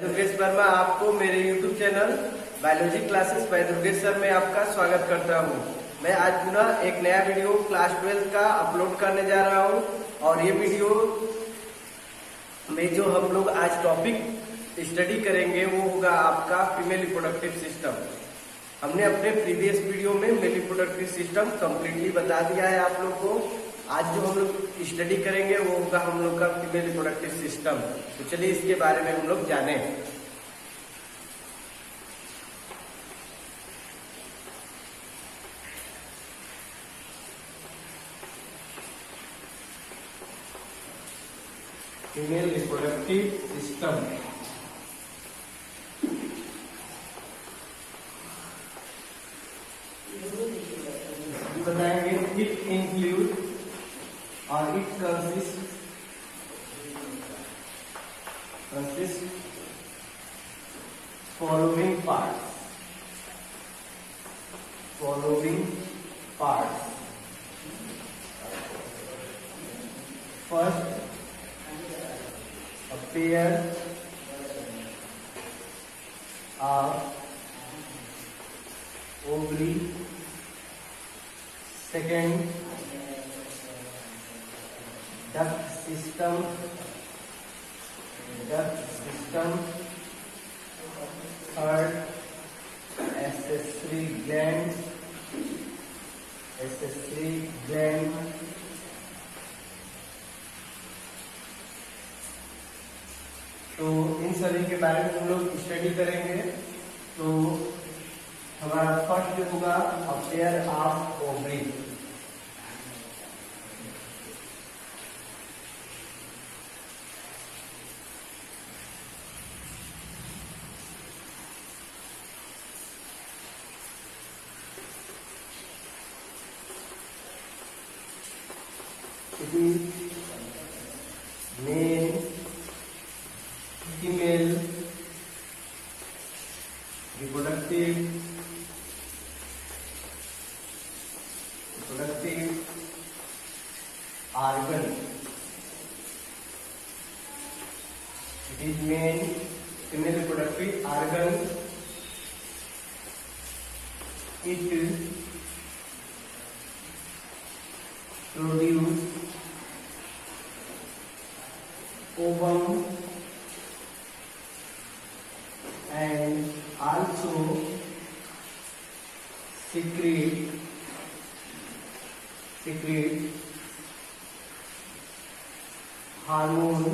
दुर्गेश वर्मा आपको मेरे YouTube channel biology classes bye Durgesh sir में आपका स्वागत करता हूं। मैं आज पुनः एक नया वीडियो क्लास 12 का अपलोड करने जा रहा हूं और ये वीडियो में जो हम लोग आज टॉपिक स्टडी करेंगे वो होगा आपका फीमेल रिप्रोडक्टिव सिस्टम। हमने अपने प्रीवियस वीडियो में मेल रिप्रोडक्टिव सिस्टम कंप्लीटली बता दिया है आप लोग को। आज जो हम लोग स्टडी करेंगे वो होगा हम लोग का फीमेल रिप्रोडक्टिव सिस्टम। तो चलिए इसके बारे में हम लोग जाने। फीमेल रिप्रोडक्टिव सिस्टम बताएंगे। It include or it consists following parts. First, a pair of ovary. Second, duct system. Third, accessory gland. तो इन सभी के बारे में हम लोग स्टडी करेंगे। तो हमारा फर्स्ट जो होगा a pair of ovary. Male female reproductive organ. It is male female reproductive organ. It produce ovum and also secrete hormone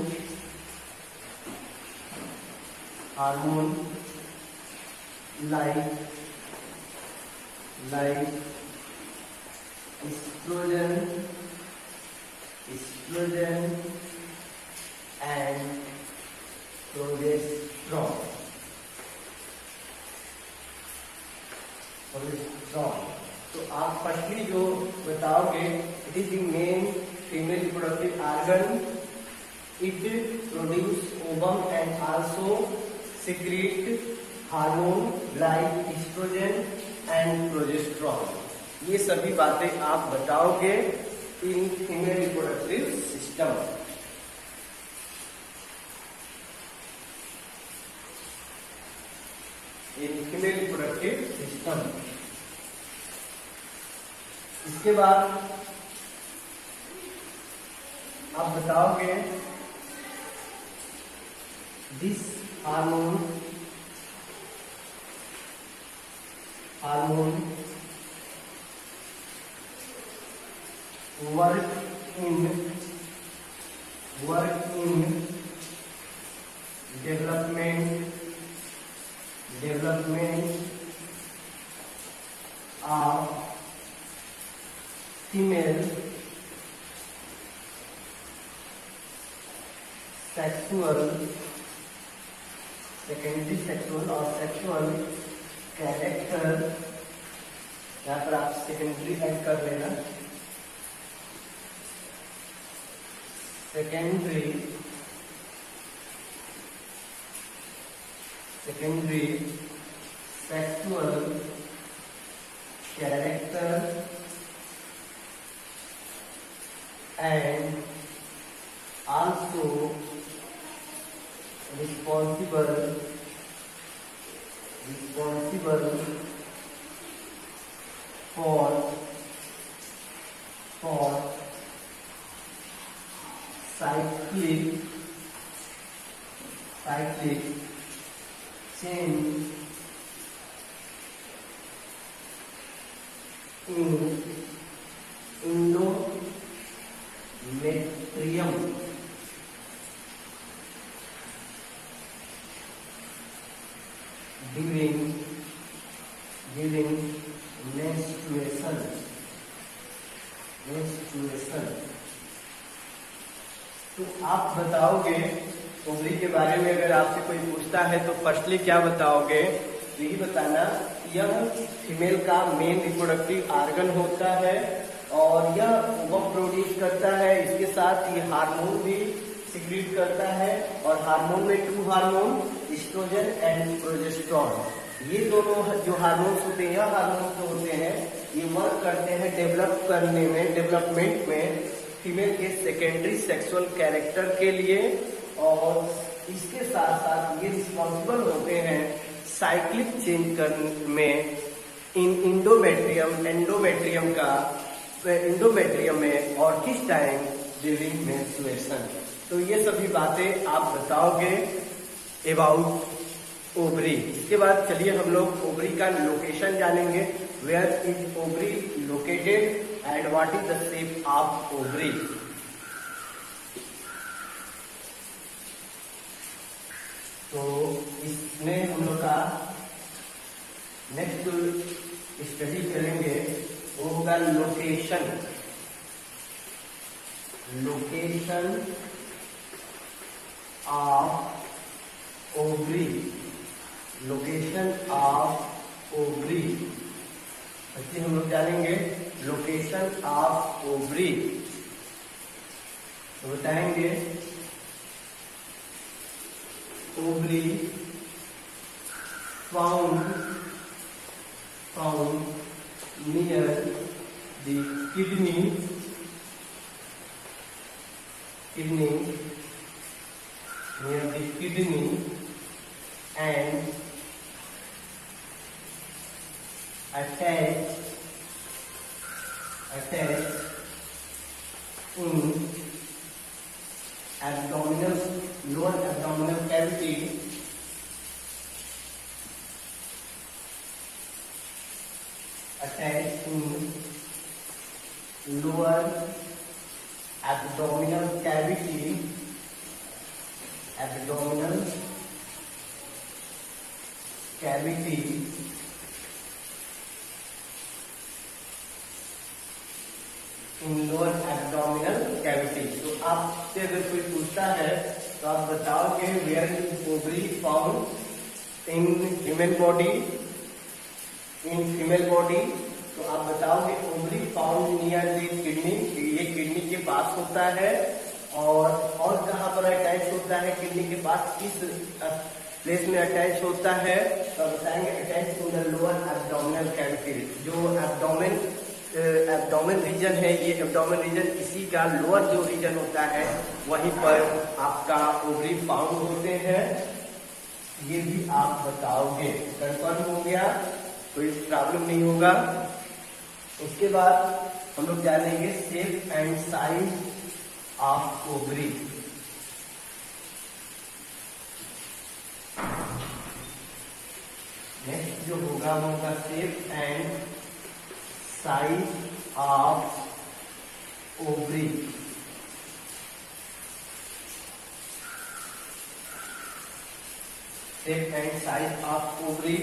like estrogen and progesterone. तो आप फर्स्टली जो बताओगे, it is the main female reproductive organ. It produce ovum and also secrete hormone like estrogen and progesterone. ये सभी बातें आप बताओगे in female reproductive system. Female reproductive system. इसके बाद आप बताओगे this hormone work in development of female secondary sexual or sexual character. यहाँ पर आप सेकेंडरी ऐड कर लेना. secondary sexual character and also responsible for cyclic change in endometrium during menstruation. तो आप बताओगे ओवरी के बारे में, अगर आपसे कोई पूछता है तो फर्स्टली क्या बताओगे? यही बताना यह फीमेल का मेन रिप्रोडक्टिव ऑर्गन होता है और यह ओवम प्रोड्यूस करता है। इसके साथ ये हार्मोन भी सिक्रीट करता है और हार्मोन में 2 हार्मोन एस्ट्रोजन एंड प्रोजेस्टेरोन, ये दोनों जो हार्मोन्स होते हैं, यह हार्मोन्स जो होते हैं ये वर्क करते हैं डेवलपमेंट में फीमेल के सेकेंडरी सेक्सुअल कैरेक्टर के लिए, और इसके साथ साथ ये रिस्पॉन्सिबल होते हैं साइक्लिक चेंज करने में एंडोमेट्रियम में, और किस टाइम? During menstruation. तो ये सभी बातें आप बताओगे अबाउट ओवरी। इसके बाद चलिए हम लोग ओवरी का लोकेशन जानेंगे। Where is ovary located and what is the shape of ovary. तो इसमें हम लोग का नेक्स्ट स्टडी करेंगे वो होगा लोकेशन ऑफ ओवरी। अच्छी हम लोग जानेंगे लोकेशन ऑफ ओवरी। तो बताएंगे ovary found near the kidney and attached in lower abdominal cavity, cavity in lower abdominal cavity। तो आपसे अगर कोई पूछता है तो आप बताओगे where is ovary found in female body. तो आप बताओगे ovary found near the kidney, ये किडनी के पास होता है। और कहाँ पर अटैच होता है किडनी के पास, किस प्लेस में अटैच होता है? तो बताएंगे attach to the lower abdominal cavity. जो एब्डोमेन रीजन है, ये एब्डोमेन रीजन इसी का लोअर जो रीजन होता है वहीं पर आपका ओवरी फाउंड होते हैं। ये भी आप बताओगे। कंफर्म हो गया? कोई प्रॉब्लम नहीं होगा। उसके बाद हम लोग जानेंगे shape and size of ovary. Next जो होगा वो होगा shape and size of ovary. Shape and size of ovary.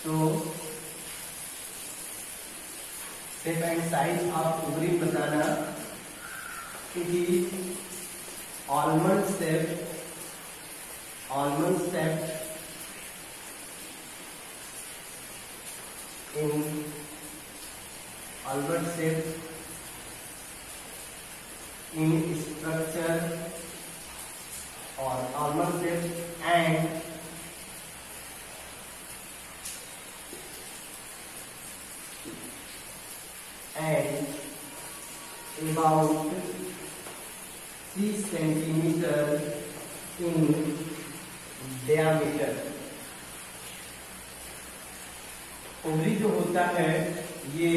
तो shape and size of ovary बताना कि almond shape in almond shape in structure or almond shape and about 3 centimeter in diameter। Ovary जो होता है ये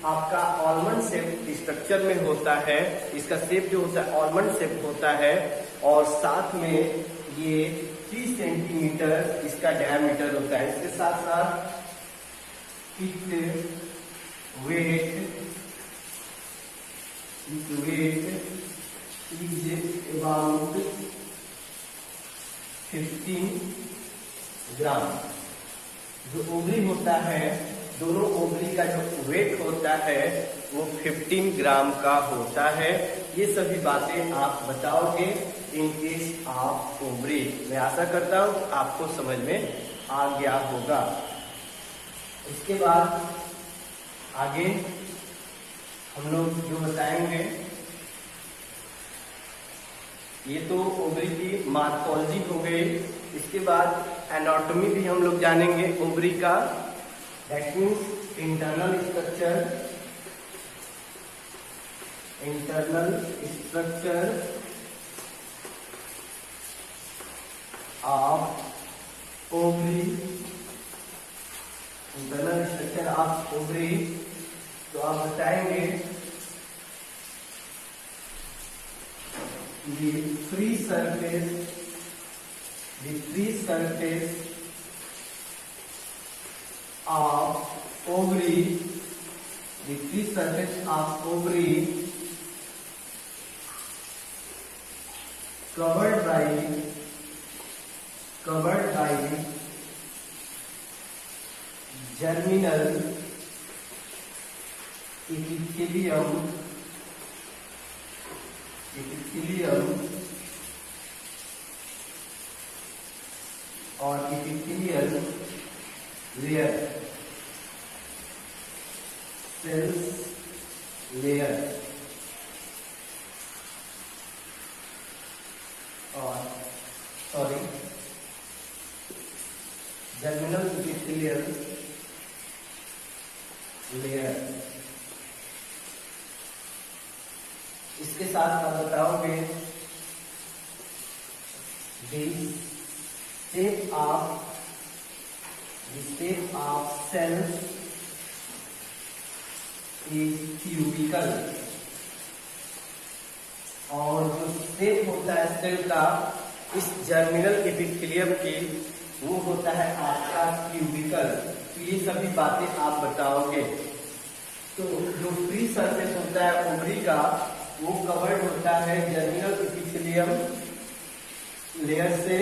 आपका almond shape structure में होता है। इसका शेप जो होता है ऑलमंड शेप होता है और साथ में ये 3 सेंटीमीटर इसका डायमीटर होता है। इसके साथ साथ इट वेट इज अबाउट 15 ग्राम। जो ओवरी होता है, दोनों ओवरी का जो वेट होता है वो 15 ग्राम का होता है। ये सभी बातें आप बताओगे इन केस ऑफ ओवरी। मैं आशा करता हूँ आपको समझ में आ गया होगा। इसके बाद आगे हम लोग जो बताएंगे, ये तो ओवरी की मॉर्फोलॉजी हो गई। इसके बाद एनाटॉमी भी हम लोग जानेंगे ओवरी का। That means internal structure of ovary, internal structure of ovary. तो आप बताएंगे the free surface of ovary, the free surface of ovary covered by germinal epithelium और epithelial layer, cells layer और germinal epithelial layer। इसके साथ आप बताओगे the shape of cells is cubical। और जो शेप होता है सेल का इस जर्मिनल एपिथेलियम की वो होता है आपका क्यूबिकल। तो ये सभी बातें आप बताओगे। तो जो फ्री सरफेस होता है ओवरी का वो कवर्ड होता है जर्मिनल एपिथेलियम लेयर से।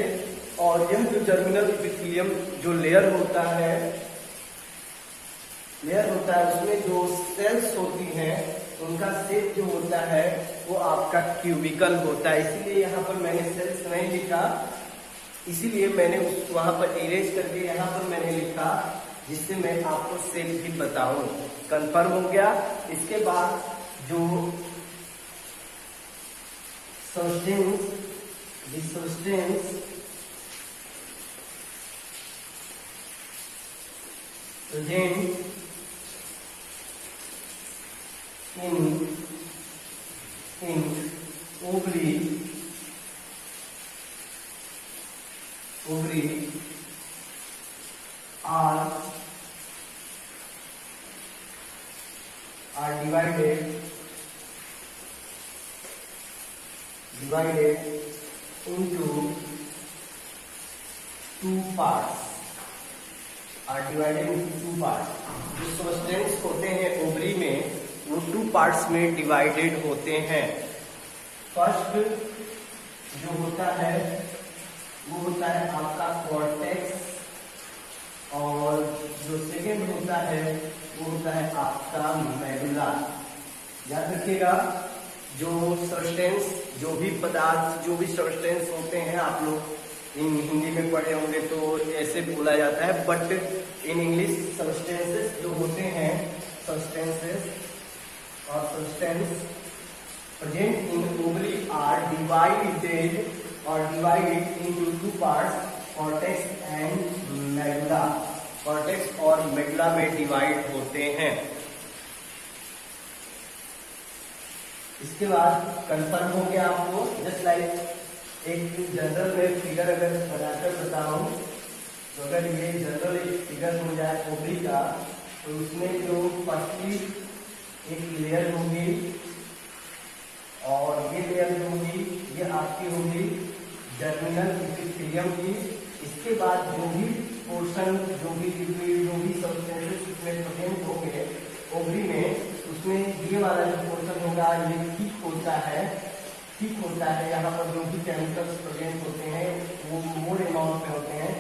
और यह जो जर्मिनल एपिथेलियम जो लेयर होता है उसमें जो सेल्स होती हैं उनका शेप जो होता है वो आपका क्यूबिकल होता है। इसीलिए यहाँ पर मैंने सेल्स नहीं लिखा, इसीलिए मैंने वहां पर इरेज करके यहाँ पर मैंने लिखा, जिससे मैं आपको शेप भी बताऊं। कंफर्म हो गया। इसके बाद जो substance present in ovary are divided into two parts। जो सब्सटेंस होते हैं ओवरी में वो 2 पार्ट्स में डिवाइडेड होते हैं। फर्स्ट जो होता है वो होता है आपका कॉर्टेक्स, और जो सेकेंड होता है वो होता है आपका मेडुला। याद रखिएगा, जो सब्सटेंस, जो भी पदार्थ, जो भी सब्सटेंस होते हैं, आप लोग इन हिंदी में पढ़े होंगे तो ऐसे बोला जाता है, बट इन इंग्लिश सब्सटेंसेस जो होते हैं, सब्सटेंसेस और substance present in ovary are divided into 2 parts, cortex and medulla. Cortex और मेडुला में डिवाइड होते हैं। इसके बाद कंफर्म हो गया आपको, जस्ट लाइक एक जनरल में फिगर अगर बनाकर बताऊं, तो अगर ये जनरल एक फिगर हो जाए ओवरी का, तो उसमें जो फर्स्टली एक लेयर होगी और ये लेयर जो होगी ये आपकी होगी जर्मिनल एपिथेलियम की। इसके बाद जो भी पोर्शन जो भी सब्सटेंसेस उसमें प्रेजेंट होंगे ओवरी में, उसमें ये वाला जो पोर्शन होगा ये ठीक होता है। यहाँ पर जो भी केमिकल्स प्रेजेंट होते हैं वो मोर अमाउंट में होते हैं,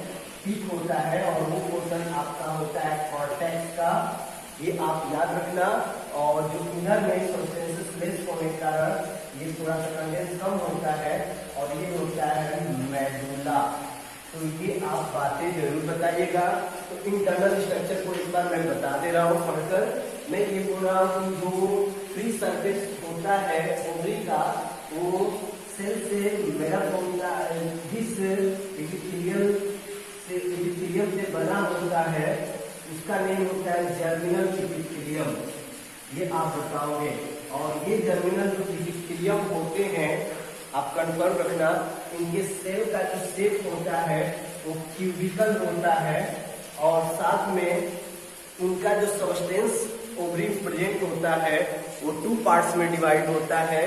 ठीक होता है। और वो पोर्शन आपका होता है कॉर्टेक्स का, ये आप याद रखना। और जो इनर में सब्सटेंसेस लेस होने के कारण ये थोड़ा सा कंडेंस कम होता है और ये होता है मेडुला। तो ये आप बातें जरूर बताइएगा। तो इंटरनल स्ट्रक्चर को एक बार मैं बता दे रहा हूँ पढ़कर। मैं ये बोल रहा हूँ कि जो फ्री सरफेस होता है ओवरी का, वो सेल से मेरा होता है, जिस एपिथेलियम से बना होता है उसका नेम होता है जर्मिनल एपिथेलियम। ये आप बताओगे। और ये जर्मिनल जो एपिथेलियम होते हैं आप कंफर्म रखना, इनके सेल का जो शेप होता है वो क्यूबिकल होता है। और साथ में उनका जो सब्सटेंस ओवरी प्रेजेंट होता है वो 2 पार्ट्स में डिवाइड होता है।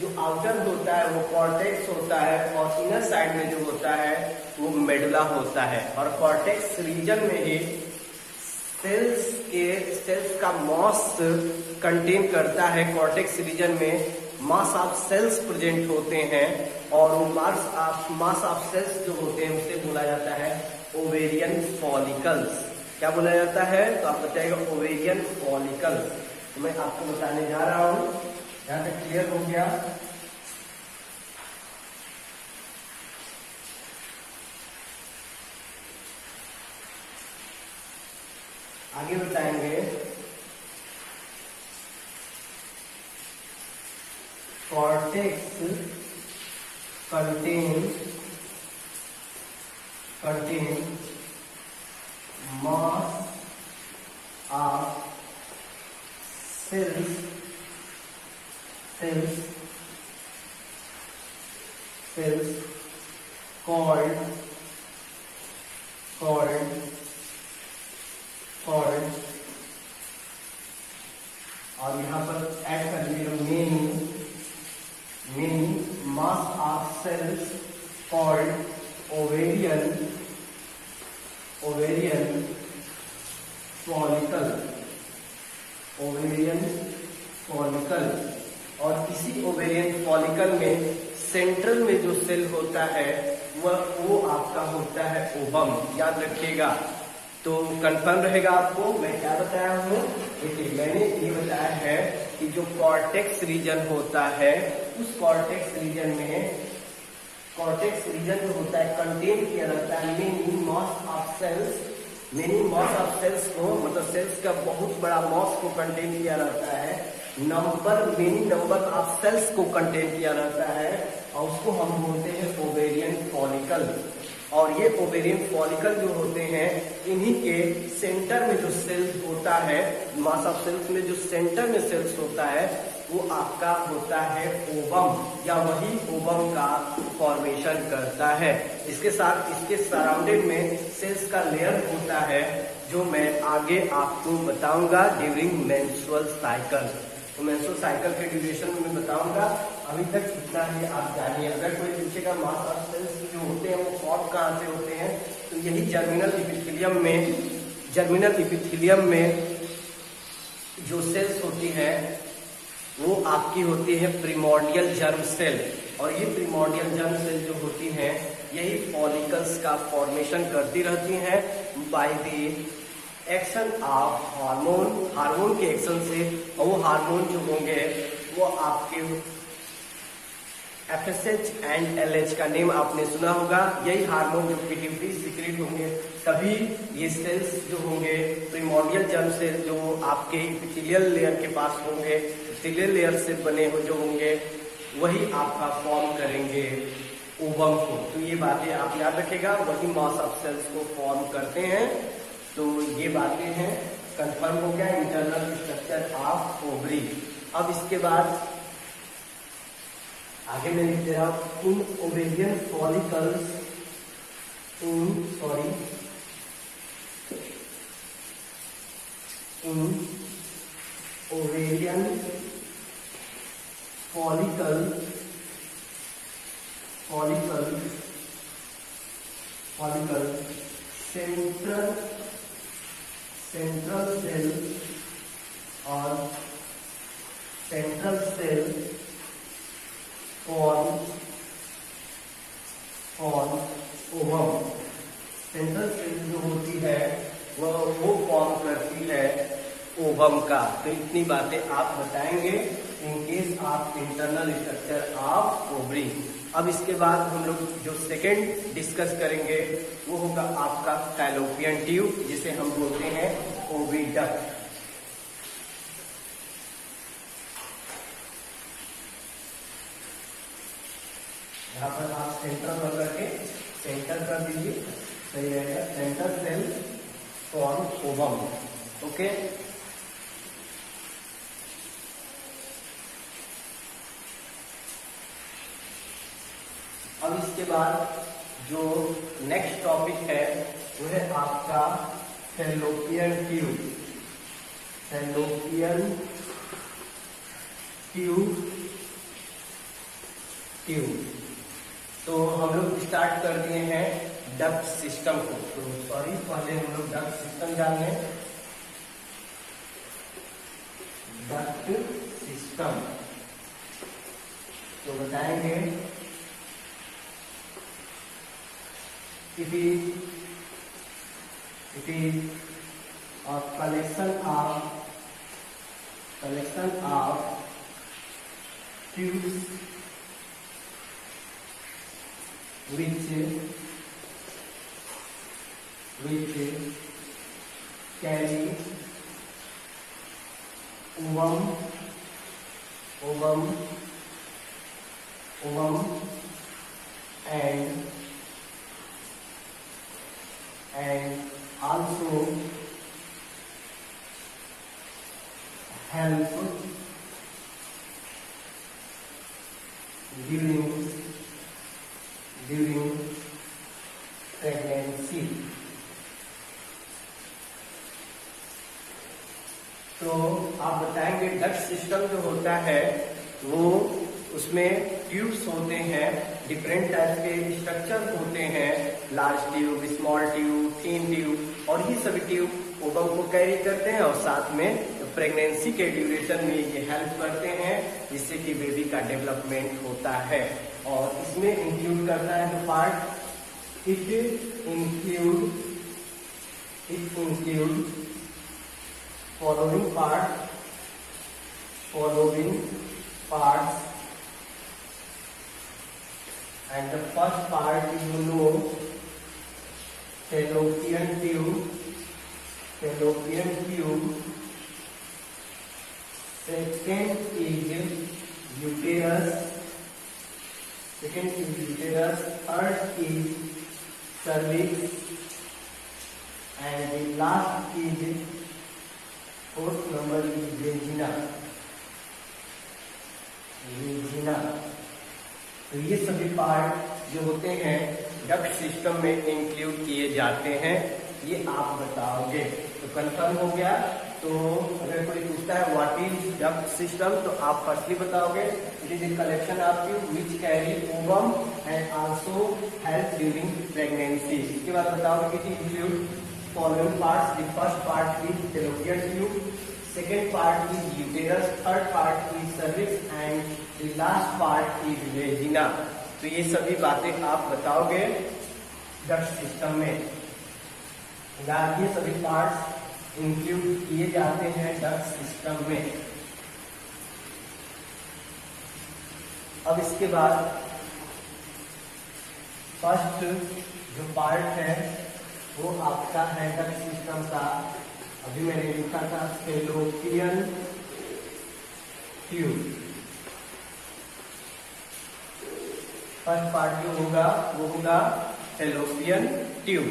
जो आउटर होता है वो कॉर्टेक्स होता है और इनर साइड में जो होता है वो मेडुला होता है। और कॉर्टेक्स रीजन में ही सेल्स का मॉस कंटेन करता है। कॉर्टेक्स रीजन में मास ऑफ सेल्स प्रेजेंट होते हैं और वो मास ऑफ सेल्स जो होते हैं उसे बोला जाता है ओवेरियन फॉलिकल्स। क्या बोला जाता है? तो आप बताइएगा ओवेरियन फॉलिकल्स। तो मैं आपको बताने जा रहा हूं, यहां तक क्लियर हो गया? आगे बताएंगे cortex contain mass of cells called और यहाँ पर ऐड कर लीजिए many mass of cells called ovarian follicle. और इसी ओवेरियन फॉलिकल में सेंट्रल में जो सेल होता है वो आपका होता है ओवम। याद रखिएगा। तो कंफर्म रहेगा आपको मैं क्या बताया हूँ। देखिए मैंने ये बताया है कि जो कॉर्टेक्स रीजन होता है उस कॉर्टेक्स रीजन जो होता है कंटेन किया रहता है मेनी मॉस ऑफ सेल्स को, मतलब सेल्स का बहुत बड़ा मॉस को कंटेन किया रहता है। मेनी नंबर ऑफ सेल्स को कंटेन किया रहता है और उसको हम बोलते हैं ओवेरियन फॉलिकल। और ये ओवेरियन फॉलिकल जो होते हैं इन्हीं के सेंटर में जो सेल्स होता है, मास ऑफ सेल्स में जो सेंटर में सेल्स होता है वो आपका होता है ओवम, या वही ओवम का फॉर्मेशन करता है। इसके साथ इसके सराउंडेड में सेल्स का लेयर होता है जो मैं आगे आपको बताऊंगा ड्यूरिंग मेंस्ट्रुअल साइकिल। तो मेंस्ट्रुअल साइकिल के ड्यूरेशन में मैं बताऊंगा। अभी तक इतना ही आप जानिए। अगर कोई पूछेगा मास ऑफ सेल्स जो होते हैं वो फॉर्म कहाँ से होते हैं, तो यही जर्मिनल एपिथेलियम में जो सेल्स होती है वो आपकी होती है प्रिमोर्डियल जर्म सेल। और ये प्रिमोर्डियल जर्म सेल जो होती हैं यही फॉलिकल्स का फॉर्मेशन करती रहती हैं by the action of hormone के एक्शन से। और वो हार्मोन जो होंगे वो आपके FSH एंड LH का नेम आपने सुना होगा। यही हार्मोन जो पिट्यूटरी सीक्रेट होंगे तभी ये सेल्स जो होंगे प्रिमोर्डियल जर्म सेल जो आपके एपिथेलियल लेयर के पास होंगे, एपिथेलियल लेयर से बने हो जो होंगे वही आपका फॉर्म करेंगे ओवम को। तो ये बातें आप याद रखेगा, वही मास ऑफ सेल्स को फॉर्म करते हैं। तो ये बातें हैं, कंफर्म हो गया इंटरनल स्ट्रक्चर ऑफ ओवरी। अब इसके बाद आगे मैं लिख दे रहा हूं, in ovarian follicles, in ovarian follicle central cell और central cell form ovum. Central cell जो होती है वो फॉर्म करती है ओवम का। तो इतनी बातें आप बताएंगे इन केस आप इंटरनल स्ट्रक्चर ऑफ ओवरी। अब इसके बाद हम लोग जो सेकंड डिस्कस करेंगे वो होगा आपका फैलोपियन ट्यूब, जिसे हम बोलते हैं ओविडक्ट। यहाँ पर आप सेंटर पर करके सेंटर कर दीजिए, सही रहेगा। Center cell form ovum. Okay, अब इसके बाद जो नेक्स्ट टॉपिक है वो है आपका फैलोपियन ट्यूब। तो हम लोग स्टार्ट कर दिए हैं डक्ट सिस्टम को। तो सॉरी, पहले हम लोग डक्ट सिस्टम जान लें। डक्ट सिस्टम तो बताएंगे it is a collection of tubes which carry ovum and also help during pregnancy। तो आप बताएंगे डक्ट सिस्टम जो होता है वो उसमें ट्यूब्स होते हैं, डिफरेंट टाइप के स्ट्रक्चर होते हैं, large tube, small tube, thin tube, और ये सभी ट्यूब ओवम को कैरी करते हैं और साथ में प्रेगनेंसी के ड्यूरेशन में ये हेल्प करते हैं, जिससे कि बेबी का डेवलपमेंट होता है। और इसमें इंक्लूड करता है जो part, it include following parts and the first part is fallopian tube, second is uterus, third is cervix, and the last is fourth number is vagina। तो ये सभी पार्ट जो होते हैं डक्ट सिस्टम में इंक्लूड किए जाते हैं, ये आप बताओगे। तो कंफर्म हो गया। तो अगर कोई पूछता है व्हाट इज डक्ट सिस्टम, तो आप फर्स्टली बताओगे it is a collection of tube which carry ovum and also help during pregnancy. इसके बाद बताओगे it include following parts. The first part is fallopian tube, second part is uterus, third part is cervix and the last part is vagina। तो ये सभी बातें आप बताओगे duct system में। ये सभी पार्ट्स इंक्लूड किए जाते हैं डक्ट सिस्टम में। अब इसके बाद फर्स्ट जो पार्ट है वो आपका है डक्ट सिस्टम का, अभी मैंने लिखा था फैलोपियन ट्यूब। फर्स्ट पार्ट जो होगा वो होगा फैलोपियन ट्यूब।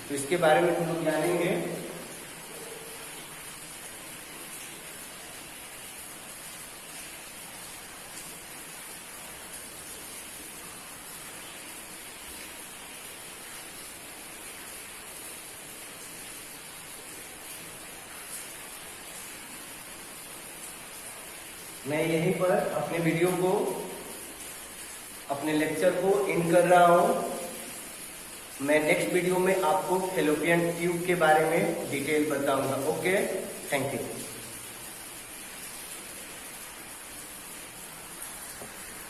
तो इसके बारे में हम लोग जानेंगे। मैं यहीं पर अपने वीडियो को, अपने लेक्चर को एंड कर रहा हूँ। मैं नेक्स्ट वीडियो में आपको फैलोपियन ट्यूब के बारे में डिटेल बताऊंगा। Okay, thank you.